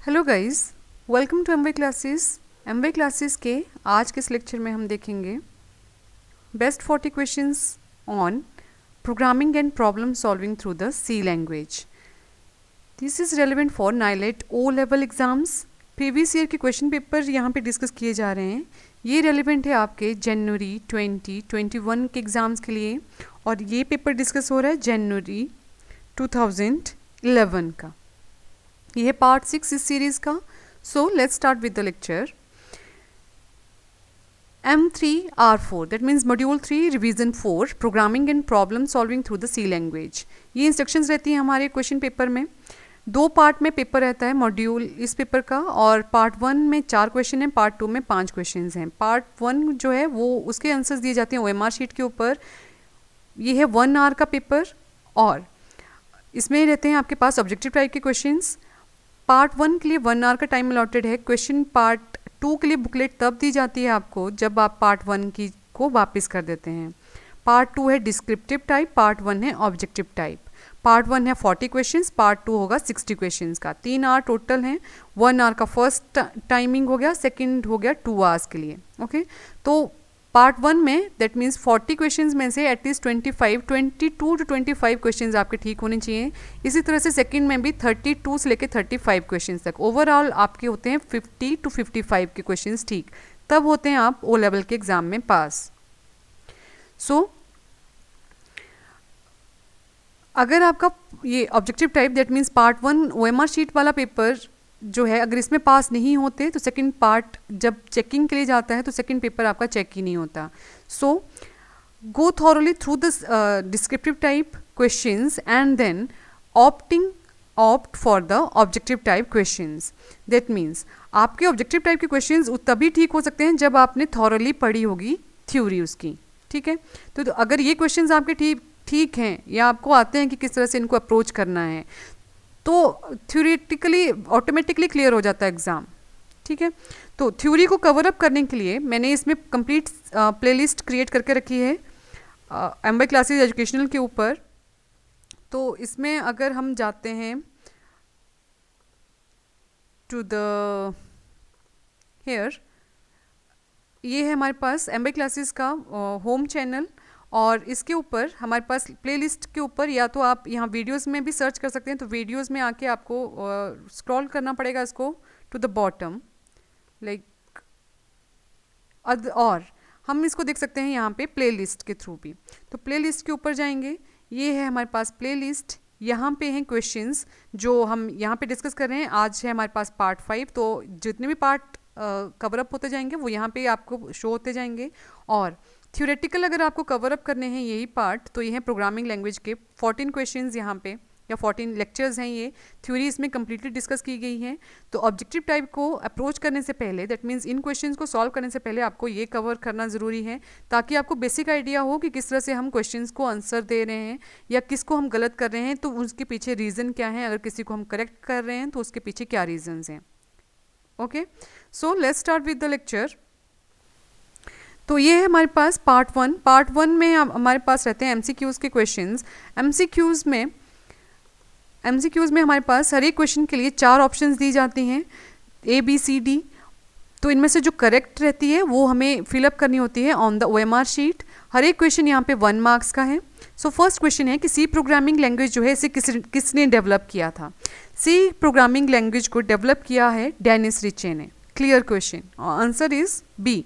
Hello guys, welcome to Amway classes. Amway classes के आज के इस लेक्चर में हम देखेंगे best 40 questions on programming and problem solving through the C language. This is relevant for NIELIT O level exams. Previous year के question paper यहाँ पे डिस्कस किए जा रहे हैं। ये रेलिवेंट है आपके जनवरी 2021 के एग्ज़ाम्स के लिए, और ये पेपर डिस्कस हो रहा है जनवरी 2011 का। ये है पार्ट 6 इस सीरीज़ का। So let's start with the lecture. M3R4 that means module 3 revision 4 programming and problem solving through the C language. ये इंस्ट्रक्शंस रहती हैं हमारे क्वेश्चन पेपर में। 2 पार्ट में पेपर रहता है मॉड्यूल इस पेपर का, और पार्ट 1 में 4 क्वेश्चन हैं, पार्ट 2 में 5 क्वेश्चन हैं। पार्ट 1 जो है वो उसके आंसर्स दिए जाते हैं OMR शीट के ऊपर। ये है 1 आवर का पेपर, और इसमें रहते हैं आपके पास ऑब्जेक्टिव टाइप के क्वेश्चंस। पार्ट 1 के लिए 1 आवर का टाइम अलॉटेड है। क्वेश्चन पार्ट 2 के लिए बुकलेट तब दी जाती है आपको जब आप पार्ट 1 की को वापस कर देते हैं। पार्ट 2 है डिस्क्रिप्टिव टाइप, पार्ट 1 है ऑब्जेक्टिव टाइप। पार्ट 1 है 40 क्वेश्चंस, पार्ट 2 होगा 60 क्वेश्चंस का। 3 आवर टोटल हैं। 1 आवर का फर्स्ट टाइमिंग हो गया, सेकेंड हो गया 2 आवर्स के लिए। ओके, तो पार्ट 1 में दैट मीन्स 40 क्वेश्चंस में से एटलीस्ट 22 टू 25 क्वेश्चंस आपके ठीक होने चाहिए। इसी तरह से सेकंड में भी 32 से लेकर 35 क्वेश्चंस तक। ओवरऑल आपके होते हैं 50 टू 55 के क्वेश्चंस ठीक, तब होते हैं आप ओ लेवल के एग्जाम में पास। सो अगर आपका ये objective type that means part 1 OMR sheet वाला पेपर जो है, अगर इसमें पास नहीं होते तो सेकंड पार्ट जब चेकिंग के लिए जाता है तो सेकंड पेपर आपका चेक ही नहीं होता। So go thoroughly through the descriptive type questions and then opt for the objective type questions. That means आपके ऑब्जेक्टिव टाइप के क्वेश्चंस तभी ठीक हो सकते हैं जब आपने थॉरली पढ़ी होगी थ्योरी उसकी। ठीक है, तो अगर ये क्वेश्चंस आपके ठीक हैं या आपको आते हैं कि किस तरह से इनको अप्रोच करना है, तो थ्योरेटिकली ऑटोमेटिकली क्लियर हो जाता है एग्ज़ाम। ठीक है, तो थ्योरी को कवर अप करने के लिए मैंने इसमें कंप्लीट प्लेलिस्ट क्रिएट करके रखी है एमवाई क्लासेस एजुकेशनल के ऊपर। तो इसमें अगर हम जाते हैं टू द हेयर, ये है हमारे पास एमवाई क्लासेस का होम चैनल, और इसके ऊपर हमारे पास प्लेलिस्ट के ऊपर या तो आप यहाँ वीडियोस में भी सर्च कर सकते हैं। तो वीडियोस में आके आपको स्क्रॉल करना पड़ेगा इसको टू द बॉटम लाइक, और हम इसको देख सकते हैं यहाँ पे प्लेलिस्ट के थ्रू भी। तो प्लेलिस्ट के ऊपर जाएंगे, ये है हमारे पास प्लेलिस्ट। यहाँ पे हैं क्वेश्चंस जो हम यहाँ पे डिस्कस कर रहे हैं। आज है हमारे पास पार्ट 5, तो जितने भी पार्ट कवर अप होते जाएंगे वो यहाँ पे आपको शो होते जाएंगे। और थ्योरेटिकल अगर आपको कवर अप करने हैं यही पार्ट, तो ये है प्रोग्रामिंग लैंग्वेज के 14 क्वेश्चंस यहाँ पे, या 14 लेक्चर्स हैं। ये थ्योरी इसमें कम्प्लीटली डिस्कस की गई है। तो ऑब्जेक्टिव टाइप को अप्रोच करने से पहले दैट मीन्स इन क्वेश्चंस को सॉल्व करने से पहले आपको ये कवर करना ज़रूरी है, ताकि आपको बेसिक आइडिया हो कि किस तरह से हम क्वेश्चंस को आंसर दे रहे हैं या किसको हम गलत कर रहे हैं तो उसके पीछे रीज़न क्या है। अगर किसी को हम करेक्ट कर रहे हैं तो उसके पीछे क्या रीजंस हैं। Okay, so let's start with the lecture. तो ये है हमारे पास पार्ट 1। पार्ट 1 में हमारे पास रहते हैं MCQs के क्वेश्चंस। MCQs में हमारे पास हर एक क्वेश्चन के लिए 4 ऑप्शंस दी जाती हैं, A B C D। तो इनमें से जो करेक्ट रहती है वो हमें फिलअप करनी होती है ऑन द OMR शीट। हर एक क्वेश्चन यहाँ पे 1 मार्क्स का है। सो फर्स्ट क्वेश्चन है कि सी प्रोग्रामिंग लैंग्वेज जो है इसे किसने डेवलप किया था। सी प्रोग्रामिंग लैंग्वेज को डेवलप किया है डेनिस रिचे ने। Clear question, answer is B.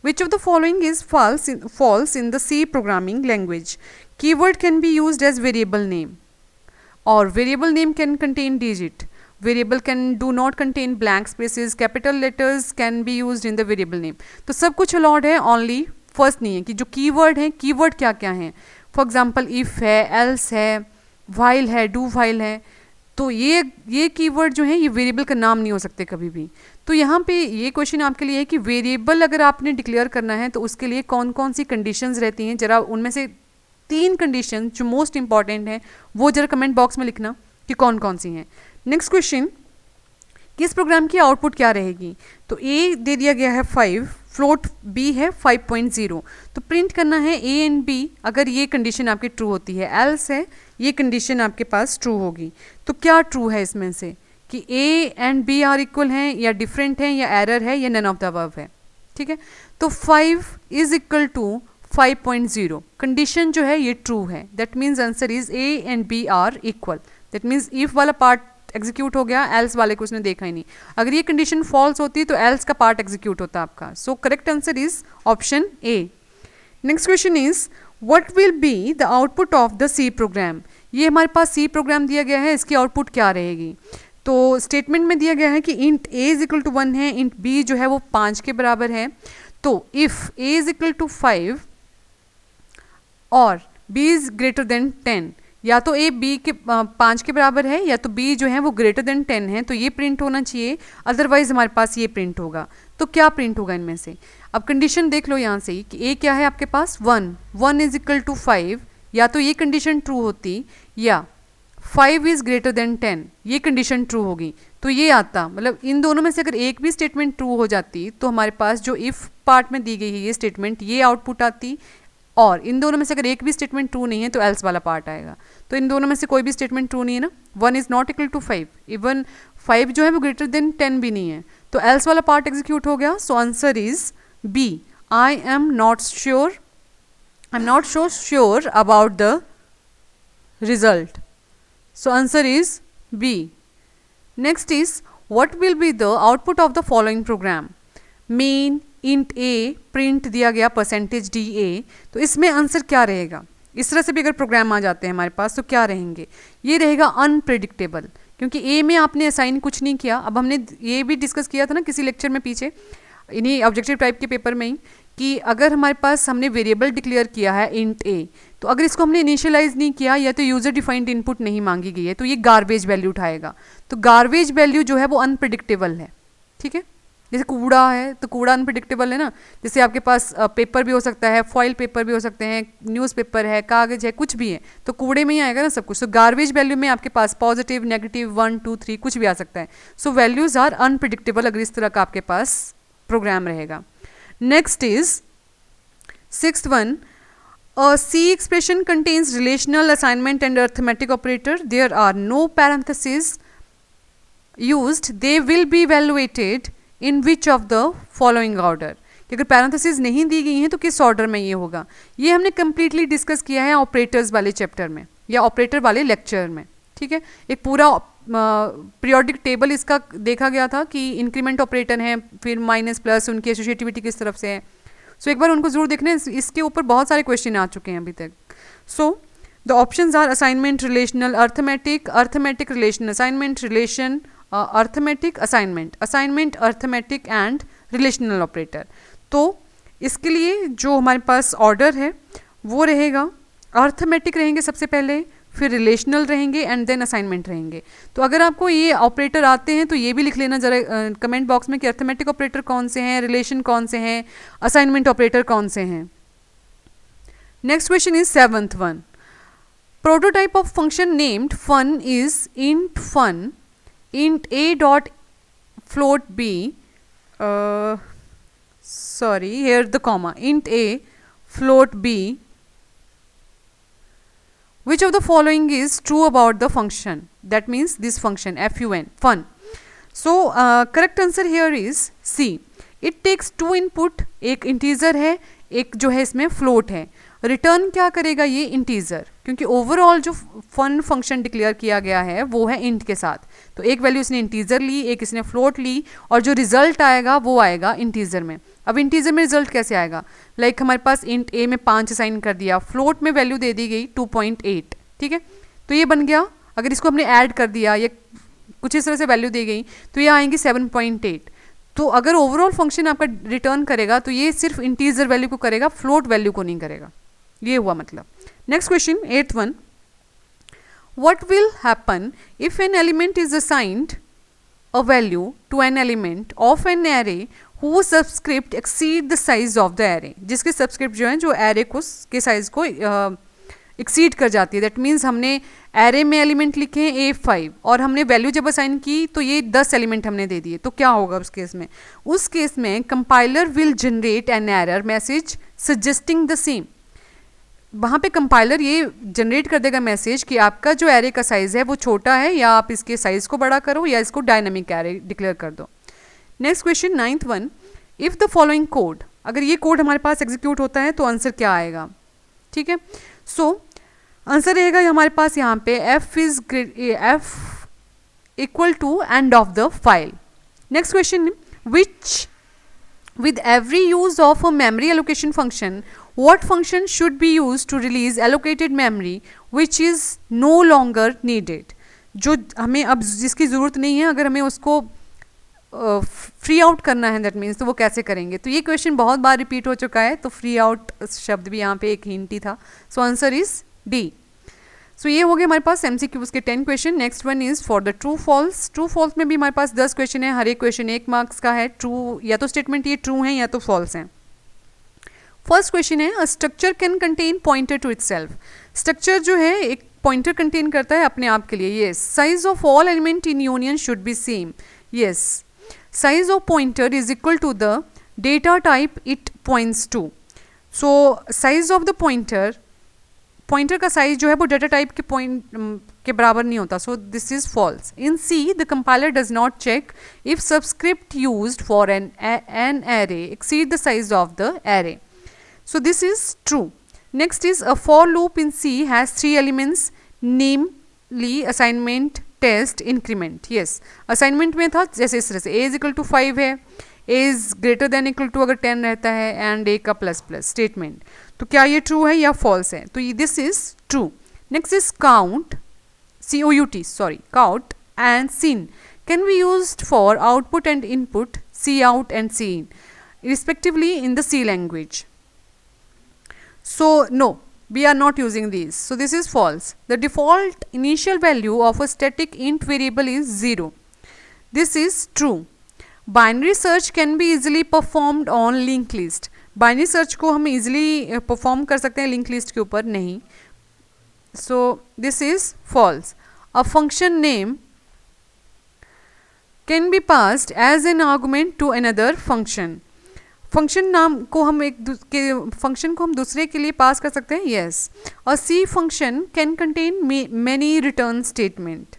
Which of the following is false in the C programming language? Keyword can be used as variable name, or variable name can contain digit. Variable do not contain blank spaces. Capital letters can be used in the variable name. तो सब कुछ allowed है, only first नहीं है कि जो keyword है, keyword क्या क्या है। For example, if है, else है, while है, do while है। तो ये कीवर्ड जो है ये वेरिएबल का नाम नहीं हो सकते कभी भी। तो यहाँ पे ये क्वेश्चन आपके लिए है कि वेरिएबल अगर आपने डिक्लेयर करना है तो उसके लिए कौन कौन सी कंडीशंस रहती हैं। जरा उनमें से 3 कंडीशन जो मोस्ट इंपॉर्टेंट हैं वो जरा कमेंट बॉक्स में लिखना कि कौन कौन सी हैं। नेक्स्ट क्वेश्चन, किस प्रोग्राम की आउटपुट क्या रहेगी। तो A दे दिया गया है 5, फ्लोट B है 5.0। तो प्रिंट करना है A एंड B अगर ये कंडीशन आपकी ट्रू होती है। एल्स है, ये कंडीशन आपके पास ट्रू होगी। तो क्या ट्रू है इसमें से कि A and B are equal हैं या डिफरेंट हैं या एरर है या नन ऑफ द अबव है, ठीक है। तो 5 इज इक्वल टू 5.0 कंडीशन जो है ये ट्रू है, that means answer is A and B are equal. That means if वाला पार्ट एग्जीक्यूट हो गया, एल्स वाले को उसने देखा ही नहीं। अगर ये कंडीशन फॉल्स होती तो एल्स का पार्ट एग्जीक्यूट होता आपका। So correct answer is option A. Next question is what will be the output of the C program. ये हमारे पास सी प्रोग्राम दिया गया है, इसकी आउटपुट क्या रहेगी। तो स्टेटमेंट में दिया गया है कि int a is equal to 1 है, इंट बी जो है वो 5 के बराबर है। तो if a is equal to 5 और बी इज ग्रेटर देन 10, या तो ए बी के 5 के बराबर है या तो बी जो है वो ग्रेटर देन 10 है, तो ये प्रिंट होना चाहिए, अदरवाइज हमारे पास ये प्रिंट होगा। तो क्या प्रिंट होगा इनमें से। अब कंडीशन देख लो यहाँ से ही कि ए क्या है आपके पास 1 इज इक्वल टू 5, या तो ये कंडीशन ट्रू होती या 5 इज ग्रेटर देन 10, ये कंडीशन ट्रू होगी। तो ये आता, मतलब इन दोनों में से अगर एक भी स्टेटमेंट ट्रू हो जाती तो हमारे पास जो इफ पार्ट में दी गई है ये स्टेटमेंट, ये आउटपुट आती। और इन दोनों में से अगर एक भी स्टेटमेंट ट्रू नहीं है तो एल्स वाला पार्ट आएगा। तो इन दोनों में से कोई भी स्टेटमेंट ट्रू नहीं है ना, 1 is not equal to 5, even 5 जो है वो ग्रेटर देन 10 भी नहीं है, तो एल्स वाला पार्ट एग्जीक्यूट हो गया। So answer is B, I am not so sure about the result. So answer is B. Next is what will be the output of the following program? Main int a print दिया गया %da, तो इसमें answer क्या रहेगा। इस तरह से भी अगर प्रोग्राम आ जाते हैं हमारे पास तो क्या रहेंगे, ये रहेगा अनप्रिडिक्टेबल, क्योंकि ए में आपने असाइन कुछ नहीं किया। अब हमने ये भी डिस्कस किया था ना किसी लेक्चर में पीछे, इन्हीं ऑब्जेक्टिव टाइप के पेपर में ही, कि अगर हमारे पास हमने वेरिएबल डिक्लेयर किया है इंट ए, तो अगर इसको हमने इनिशियलाइज नहीं किया या तो यूजर डिफाइंड इनपुट नहीं मांगी गई है तो ये गार्बेज वैल्यू उठाएगा। तो गार्बेज वैल्यू जो है वो अनप्रिडिक्टेबल है, ठीक है। जैसे कूड़ा है तो कूड़ा अनप्रिडिक्टेबल है ना, जैसे आपके पास पेपर भी हो सकता है, फॉइल पेपर भी हो सकते हैं, न्यूज़पेपर है, कागज है, कुछ भी है, तो कूड़े में ही आएगा ना सब कुछ। तो गार्बेज वैल्यू में आपके पास पॉजिटिव, नेगेटिव, 1, 2, 3 कुछ भी आ सकता है। सो वैल्यूज आर अनप्रिडिक्टेबल अगर इस तरह का आपके पास प्रोग्राम रहेगा। Next is 6th one, a C expression contains relational, assignment and arithmetic operator. There are no parentheses used. They will be evaluated in which of the following order. कि अगर parenthesis नहीं दी गई हैं तो किस ऑर्डर में ये होगा। ये हमने कम्प्लीटली डिस्कस किया है ऑपरेटर्स वाले चैप्टर में या ऑपरेटर वाले लेक्चर में, ठीक है। एक पूरा पीरियोडिक टेबल इसका देखा गया था कि इंक्रीमेंट ऑपरेटर हैं, फिर माइनस प्लस, उनकी एसोसिएटिविटी किस तरफ से है। सो एक बार उनको जरूर देखना है, इसके ऊपर बहुत सारे क्वेश्चन आ चुके हैं अभी तक। So the options are assignment, relational, arithmetic, arithmetic relation, assignment, relation, arithmetic, assignment, assignment, arithmetic and relational operator. तो इसके लिए जो हमारे पास ऑर्डर है वो रहेगा, अर्थमेटिक रहेंगे सबसे पहले, फिर रिलेशनल रहेंगे एंड देन असाइनमेंट रहेंगे। तो अगर आपको ये ऑपरेटर आते हैं तो ये भी लिख लेना ज़रा कमेंट बॉक्स में कि अर्थमेटिक ऑपरेटर कौन से हैं, रिलेशन कौन से हैं, असाइनमेंट ऑपरेटर कौन से हैं। Next question is 7th one. Prototype of function named fun is int fun, int a dot float b, sorry here the comma, int a float b. Which of the following is true about the function? That means this function fun, fun. So correct answer here is C. It takes 2 input, एक integer है, एक जो है इसमें float है। Return क्या करेगा ये इंटीजर, क्योंकि ओवरऑल जो फन फंक्शन डिक्लेयर किया गया है वो है इंट के साथ। तो एक वैल्यू इसने इंटीजर ली, एक इसने फ्लोट ली, और जो रिजल्ट आएगा वो आएगा इंटीजर में। अब इंटीजर में रिजल्ट कैसे आएगा, लाइक हमारे पास इंट ए में 5 असाइन कर दिया, फ्लोट में वैल्यू दे दी गई 2.8, ठीक है। तो ये बन गया, अगर इसको हमने ऐड कर दिया या कुछ इस तरह से वैल्यू दी गई तो ये आएंगी 7.8। तो अगर ओवरऑल फंक्शन आपका रिटर्न करेगा तो ये सिर्फ इंटीजर वैल्यू को करेगा, फ्लोट वैल्यू को नहीं करेगा। ये हुआ मतलब। Next question 8th one. What will happen if an element is assigned a value to an element of an array whose subscript exceed the size of the array? जिसके subscript जो है जो एरे को के साइज को exceed कर जाती है। दैट मीन्स हमने एरे में एलिमेंट लिखे हैं A5 और हमने वैल्यू जब असाइन की तो ये 10 एलिमेंट हमने दे दिए, तो क्या होगा उस केस में? उस केस में compiler will generate an error message suggesting the same. वहाँ पे कंपाइलर ये जनरेट कर देगा मैसेज कि आपका जो एरे का साइज़ है वो छोटा है, या आप इसके साइज़ को बड़ा करो या इसको डायनामिक एरे डिक्लेयर कर दो। Next question 9th one, if the following code, अगर ये कोड हमारे पास एग्जीक्यूट होता है तो आंसर क्या आएगा? ठीक है, सो आंसर रहेगा हमारे पास यहाँ पे f equal to end of the file. Next question, which with every use of a memory allocation function, what function should be used to release allocated memory which is no longer needed? जो हमें अब जिसकी ज़रूरत नहीं है, अगर हमें उसको फ्री आउट करना है, दैट मीन्स तो वो कैसे करेंगे? तो ये क्वेश्चन बहुत बार रिपीट हो चुका है, तो फ्री आउट शब्द भी यहाँ पे एक हिंट ही था। So answer is D. सो ये हो गया हमारे पास MCQs के 10 question. Next one is for the true false. True false में भी हमारे पास 10 क्वेश्चन है, हर एक क्वेश्चन 1 मार्क्स का है। ट्रू या तो स्टेटमेंट ये ट्रू है या तो फॉल्स है। फर्स्ट क्वेश्चन है, a structure can contain pointer to itself. Structure जो है एक पॉइंटर कंटेन करता है अपने आप के लिए। Yes, size of all element in union should be same. Yes, size of pointer is equal to the data type it points to. So size of the pointer, pointer का size जो है वो डाटा टाइप के point के बराबर नहीं होता। So this is false. In C the compiler does not check if subscript used for an array exceed the size of the array. So this is true. Next is a for loop in C has 3 elements, namely assignment, test, increment. Yes, assignment में था जैसे इस तरह से, ए is equal to 5 है, A is greater than equal to अगर 10 रहता है, एंड ए का प्लस प्लस स्टेटमेंट। तो क्या ये ट्रू है या फॉल्स है? तो this is true. Next is count, COUT, sorry, count and cin can be used for output and input, C out and C in, respectively in the C language. So no, we are not using these. So this is false. The default initial value of a static int variable is 0. This is true. Binary search can be easily performed on linked list. Binary search को हम easily perform कर सकते हैं link list के ऊपर नहीं। So this is false. A function name can be passed as an argument to another function. Function नाम को हम फंक्शन को हम दूसरे के लिए पास कर सकते हैं। Yes, a C function can contain many return statement.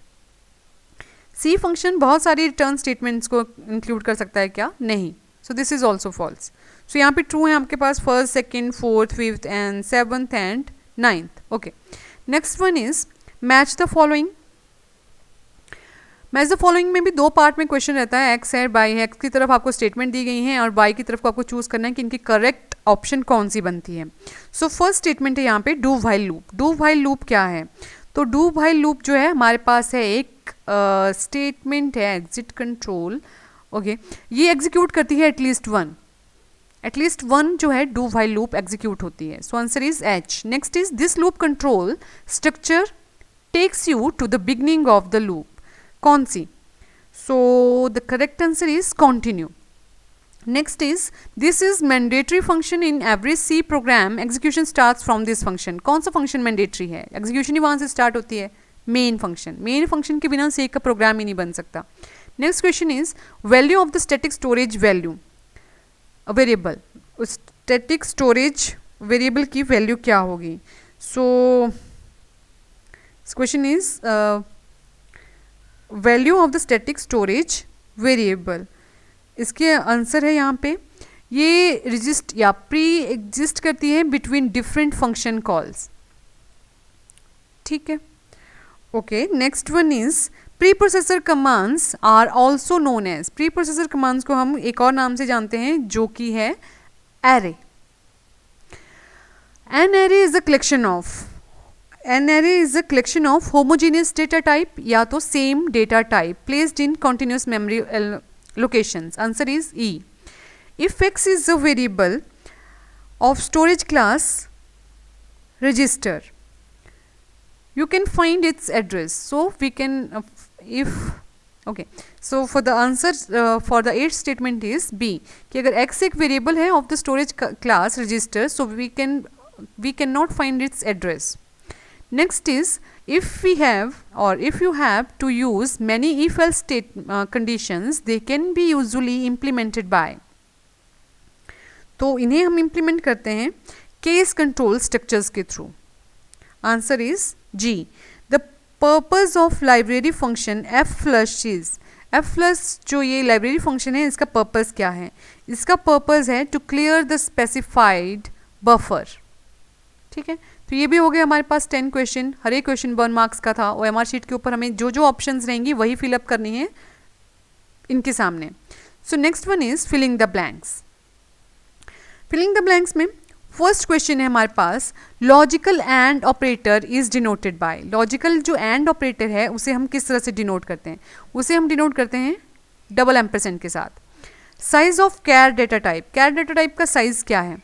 C function बहुत सारी रिटर्न स्टेटमेंट्स को इंक्लूड कर सकता है क्या? नहीं। So this is also false. So यहाँ पे ट्रू है आपके पास first, second, fourth, fifth and 7th and 9th। Okay, next one is match the following. Match the following में भी 2 पार्ट में क्वेश्चन रहता है, एक्स है बाई है। एक्स की तरफ आपको स्टेटमेंट दी गई है और बाई की तरफ को आपको चूज करना है कि इनकी करेक्ट ऑप्शन कौन सी बनती है। सो फर्स्ट स्टेटमेंट है यहाँ पे do while loop. Do while loop क्या है? तो डू व्हाइल लूप जो है हमारे पास है एक स्टेटमेंट है एग्जिट कंट्रोल। ओके, ये एग्जीक्यूट करती है एटलीस्ट वन जो है डू व्हाइल लूप एग्जीक्यूट होती है। So answer is H. Next is this loop control structure takes you to the beginning of the loop. कौन सी? So the correct answer is continue. Next is this is mandatory function in every C program, execution starts from this function. कौन सा function mandatory है? Execution ही वहां से start होती है, मेन फंक्शन। मेन फंक्शन के बिना सी का प्रोग्राम ही नहीं बन सकता। Next question is value of the static storage value variable. Static storage variable की वैल्यू क्या होगी? So question is value of the static storage variable. इसके आंसर है यहाँ पे ये रजिस्ट या प्री एग्जिस्ट करती है बिटवीन डिफरेंट फंक्शन कॉल्स। ठीक है, okay. Next one is preprocessor commands are also known as. Preprocessor commands को हम एक और नाम से जानते हैं जो कि है array. An array is a collection of, an array is a collection of homogeneous data type या तो same data type placed in continuous memory locations. Answer is E. If x is a variable of storage class register, you can find its address. So we can okay, so for the answer for the 8th statement is B कि अगर x एक variable है of the storage class register, so we cannot find its address. Next is if we have or if you have to use many if else state conditions, they can be usually implemented by. तो इन्हें हम implement करते हैं case control structures के through. Answer is G. The purpose of library function F flush is, F flush जो ये library function है इसका पर्पस क्या है? इसका पर्पस है to clear the specified buffer. ठीक है, तो ये भी हो गया हमारे पास 10 क्वेश्चन, हर एक क्वेश्चन 1 मार्क्स का था। OMR शीट के ऊपर हमें जो जो ऑप्शंस रहेंगी वही फिलअप करनी है इनके सामने। So next one is filling the blanks. Filling the blanks में फर्स्ट क्वेश्चन है हमारे पास, logical and operator is denoted by. Logical जो एंड ऑपरेटर है उसे हम किस तरह से डिनोट करते हैं? उसे हम डिनोट करते हैं डबल एम्परसेंड के साथ। Size of char data type, char data type का साइज क्या है?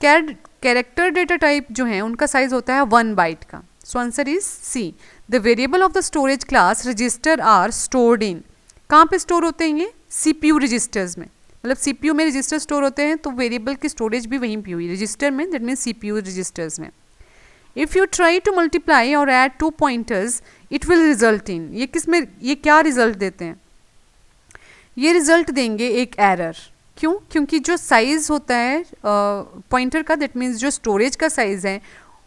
कैरेक्टर डेटा टाइप जो है उनका साइज होता है 1 बाइट का। So answer is C. The variable of the storage class register are stored in, कहाँ पे स्टोर होते हैं ये? CPU रजिस्टर्स में, मतलब CPU में रजिस्टर स्टोर होते हैं तो वेरिएबल की स्टोरेज भी वहीं पे हुई रजिस्टर में, दैट मीन्स CPU रजिस्टर्स में। If you try to multiply और add 2 pointers it will result in, ये किस में, ये क्या रिजल्ट देते हैं? ये रिजल्ट देंगे एक एरर। क्यों? क्योंकि जो साइज होता है पॉइंटर का, दैट मीन्स जो स्टोरेज का साइज है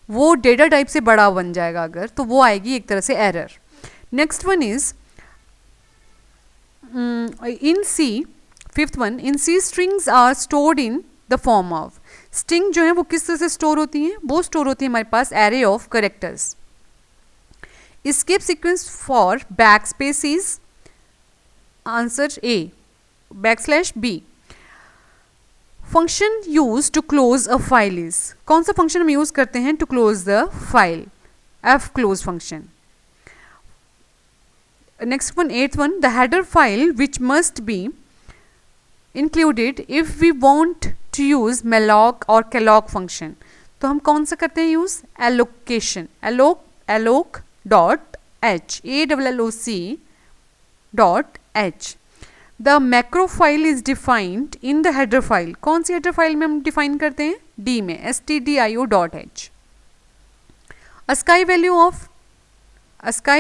वो डेटा टाइप से बड़ा बन जाएगा अगर, तो वो आएगी एक तरह से error. Next one is in C, fifth one, in C strings are stored in the form of. String जो है वो किस तरह से स्टोर होती हैं? वो स्टोर होती है हमारे पास array of characters. Escape sequence for back space is, answer A, /b। Function use to close a file is, कौन सा फंक्शन हम यूज करते हैं to close the file? f close function। Next one, eighth one, the header file which must be included if we want to use malloc और calloc function. तो हम कौन सा करते हैं use? Allocation, alloc dot h, ALLOC.h। The macro file is defined in the header file, कौन सी header file में हम डिफाइन करते हैं? D में, stdio.h। ASCII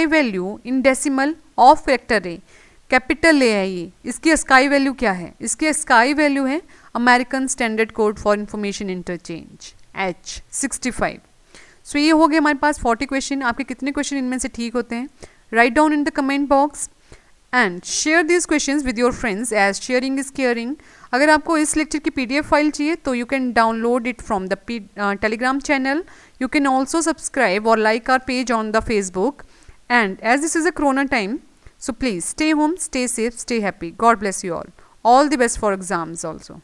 value in decimal of character A, capital A है ये, इसकी अस्काई वैल्यू क्या है? इसकी अस्काई वैल्यू है American standard code for information interchange H65। सो ये हो गए हमारे पास 40 क्वेश्चन। आपके कितने क्वेश्चन इनमें से ठीक होते हैं? Write down in the comment box and share this questions with your friends as sharing is caring. अगर आपको इस लेक्चर की PDF फाइल चाहिए तो you can download it from the Telegram channel. You can also subscribe or like our page on the Facebook. And as this is a corona time, so please stay home, stay safe, stay happy. God bless you all. All the best for exams also.